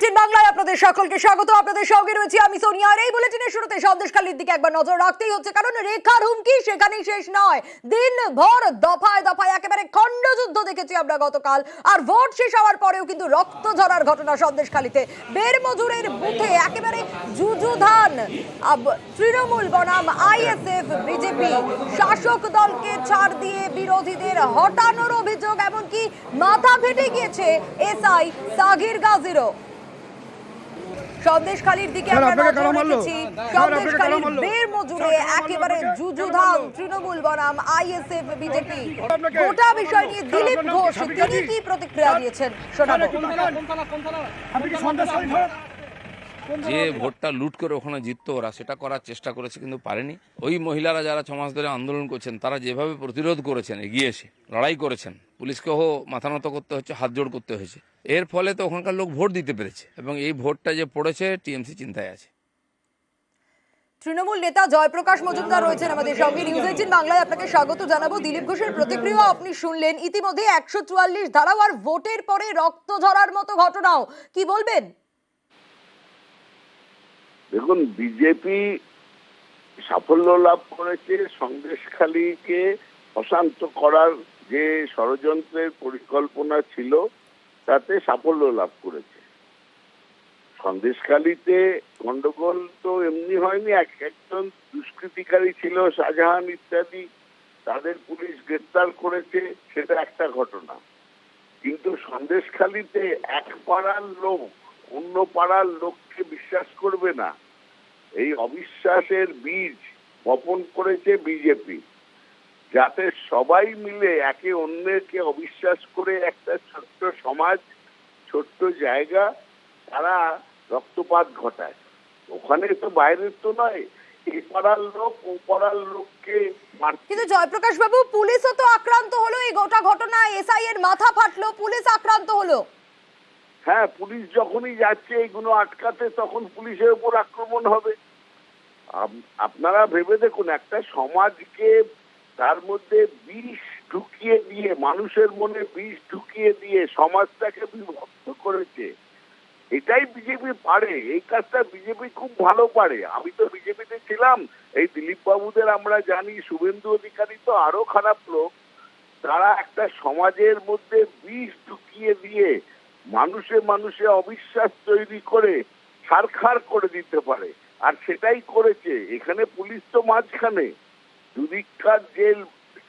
18 বাংলায় আপনাদের সকলকে স্বাগত। আপনাদের সঙ্গে রয়েছে আমি সোনিয়া। আর এই বুলেটিনের শুরুতে সন্দেশখালীর দিকে একবার নজর রাখতেই হচ্ছে, কারণ রেখার হুমকি সেখানেই শেষ নয়। দিনভর দফায় দফায় একেবারে খণ্ডযুদ্ধ দেখেছি আমরা গতকাল। আর ভোট শেষ হওয়ার পরেও কিন্তু রক্ত ঝরার ঘটনা সন্দেশখালীতে। বের মজুরের বুথে একেবারে যুযুধান তৃণমূল বনাম আইএসএফ বিজেপি। শাসক দলকে ছাড় দিয়ে বিরোধীদের হটানোর অভিযোগ, এমনকি মাথা ফেটে গিয়েছে এসআই সাগির গাজীরও। সন্দেশখালীর দিকে আমরা নজর রেখেছি। সন্দেশখালীর বের মজুরে একেবারে যুযুধান তৃণমূল বনাম আইএসএফ বিজেপি। গোটা বিষয় নিয়ে দিলীপ ঘোষ তিনি কি প্রতিক্রিয়া দিয়েছেন শোনাবো। যে ভোটটা লুট করে ওখানে জিততো ওরা, সেটা করার চেষ্টা করেছে কিন্তু পারেনি। ওই মহিলারা যারা 6 মাস ধরে আন্দোলন করছেন, তারা যেভাবে প্রতিরোধ করেছেন, এগিয়ে এসে লড়াই করেছেন, পুলিশকেও মাথা নত করতে হচ্ছে, হাত জোড় করতে হয়েছে। এর ফলে তো ওখানকার লোক ভোট দিতে পেরেছে, এবং এই ভোটটা যে পড়েছে টিএমসি চিন্তায় আছে। তৃণমূল নেতা জয়প্রকাশ মজুমদার রয়েছেন আমাদের সঙ্গে। নিউজ 18 বাংলায় আপনাকে স্বাগত জানাবো। দিলীপ ঘোষের প্রতিক্রিয়া আপনি শুনলেন। ইতিমধ্যে 144 ধারাও আর ভোটের পরে রক্ত ঝরার মতো ঘটনাও, কি বলবেন? দেখুন, বিজেপি সাফল্য লাভ করেছে সন্দেশখালীকে অশান্ত করার যে ষড়যন্ত্রের পরিকল্পনা ছিল তাতে সাফল্য লাভ করেছে। সন্দেশখালীতে গন্ডগোল তো এমনি হয়নি, একজন দুষ্কৃতিকারী ছিল শাহজাহান ইত্যাদি, তাদের পুলিশ গ্রেফতার করেছে, সেটা একটা ঘটনা। কিন্তু সন্দেশখালীতে এক পাড়ার লোক অন্য পাড়ার লোককে বিশ্বাস করবে না, এই অবিশ্বাসের বীজ বপন করেছে বিজেপি, যাতে সবাই মিলে একে অন্যকে অবিশ্বাস করে একটা ছোট্ট সমাজ, ছোট্ট জায়গা তারা রক্তপাত ঘটায়। ওখানে তো বাইরের তো নয়, এই পাড়ার লোক ও পাড়ার লোককে মারছে। কিন্তু জয়প্রকাশ বাবু, পুলিশও তো আক্রান্ত হলো এই গোটা ঘটনায়। এসআই এর মাথা ফাটলো, পুলিশ আক্রান্ত হলো। হ্যাঁ, পুলিশ যখনই যাচ্ছে এগুলো আটকাতে, তখন পুলিশের উপর আক্রমণ হবে। আপনারা ভেবে দেখুন, একটা সমাজকে তার মধ্যে বিষ ঢুকিয়ে দিয়ে, মানুষের মনে বিষ ঢুকিয়ে দিয়ে সমাজটাকে বিভক্ত করেছে। এটাই বিজেপি পারে, এই কাজটা বিজেপি খুব ভালো পারে। আমি তো বিজেপিতে ছিলাম, এই দিলীপ বাবুদের আমরা জানি, শুভেন্দু অধিকারী তো আরো খারাপ লোক। তারা একটা সমাজের মধ্যে বিষ ঢুকিয়ে দিয়ে মানুষে মানুষে অবিশ্বাস তৈরি করে ছারখার করে দিতে পারে, আর সেটাই করেছে। এখানে পুলিশ তো মাঝখানে, দুদিককার যে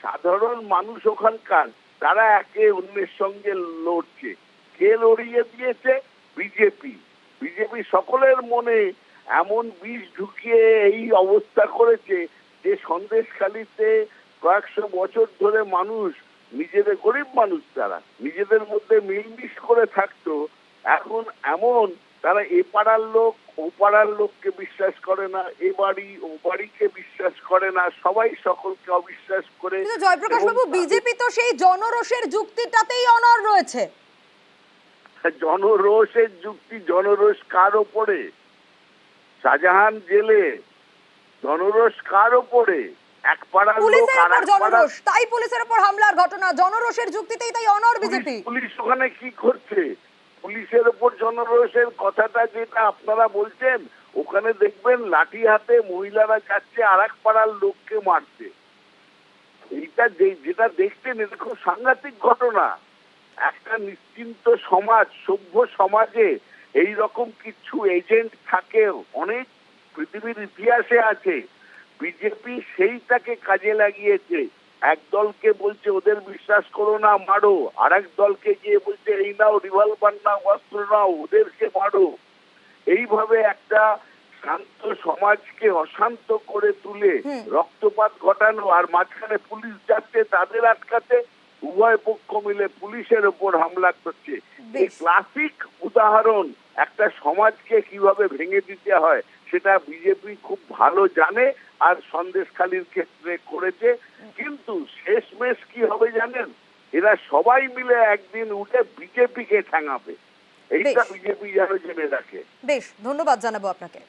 সাধারণ মানুষ ওখানকার, তারা একে অন্যের সঙ্গে লড়ছে। কে লড়িয়ে দিয়েছে? বিজেপি। বিজেপি সকলের মনে এমন বিষ ঢুকিয়ে এই অবস্থা করেছে যে সন্দেশখালীতে কয়েকশো বছর ধরে মানুষ নিজেদের, গরিব মানুষ, তারা নিজেদের মধ্যে মিলমিশ করে থাকতো, এখন এমন তারা এ পাড়ার লোক ও পাড়ার লোককে বিশ্বাস করে না, এ বাড়ি ও বাড়িকে বিশ্বাস করে না, সবাই সকলকে অবিশ্বাস করে। কিন্তু জয়প্রকাশ বাবু, বিজেপি তো সেই জনরোষের যুক্তিটাতেই অনড় রয়েছে। জনরোষের যুক্তি, জনরোষ কার ওপরে? শাহজাহান জেলে জনরোষ কার ওপরে? এক পাড়ার লোক আর এক জনরোষ, তাই পুলিশের উপর হামলার ঘটনা জনরোষের যুক্তিতেই তাই অনড় বিজেপি। পুলিশ ওখানে কি করছে? পুলিশের উপর জনরোষের কথাটা যেটা আপনারা বলছেন, ওখানে দেখবেন লাঠি হাতে মহিলারা যাচ্ছে আর এক পাড়ার লোককে মারছে। এইটা যেটা দেখছেন, এটা খুব সাংঘাতিক ঘটনা। একটা নিশ্চিন্ত সমাজ, সভ্য সমাজে এই রকম কিছু এজেন্ট থাকে, অনেক পৃথিবীর ইতিহাসে আছে। বিজেপি সেইটাকে কাজে লাগিয়েছে। এক দলকে বলছে ওদের বিশ্বাস করো না, মারো, আর এক দলকে গিয়ে বলছে এই নাও রিভলভার নাও, অস্ত্র নাও, ওদেরকে মারো। এইভাবে একটা শান্ত সমাজকে অশান্ত করে তুলে রক্তপাত ঘটানো, আর মাঝখানে পুলিশ যাচ্ছে তাদের আটকাতে, উভয় পক্ষ মিলে পুলিশের উপর হামলা করছে। এই ক্লাসিক উদাহরণ একটা সমাজকে কিভাবে ভেঙে দিতে হয় সেটা বিজেপি খুব ভালো জানে, আর সন্দেশখালীর ক্ষেত্রে করেছে। কিন্তু শেষমেশ কি হবে জানেন? এরা সবাই মিলে একদিন উঠে বিজেপিকে ঠ্যাঙাবে। এইটা বিজেপি যেন জেনে রাখে। বেশ, ধন্যবাদ জানাবো আপনাকে।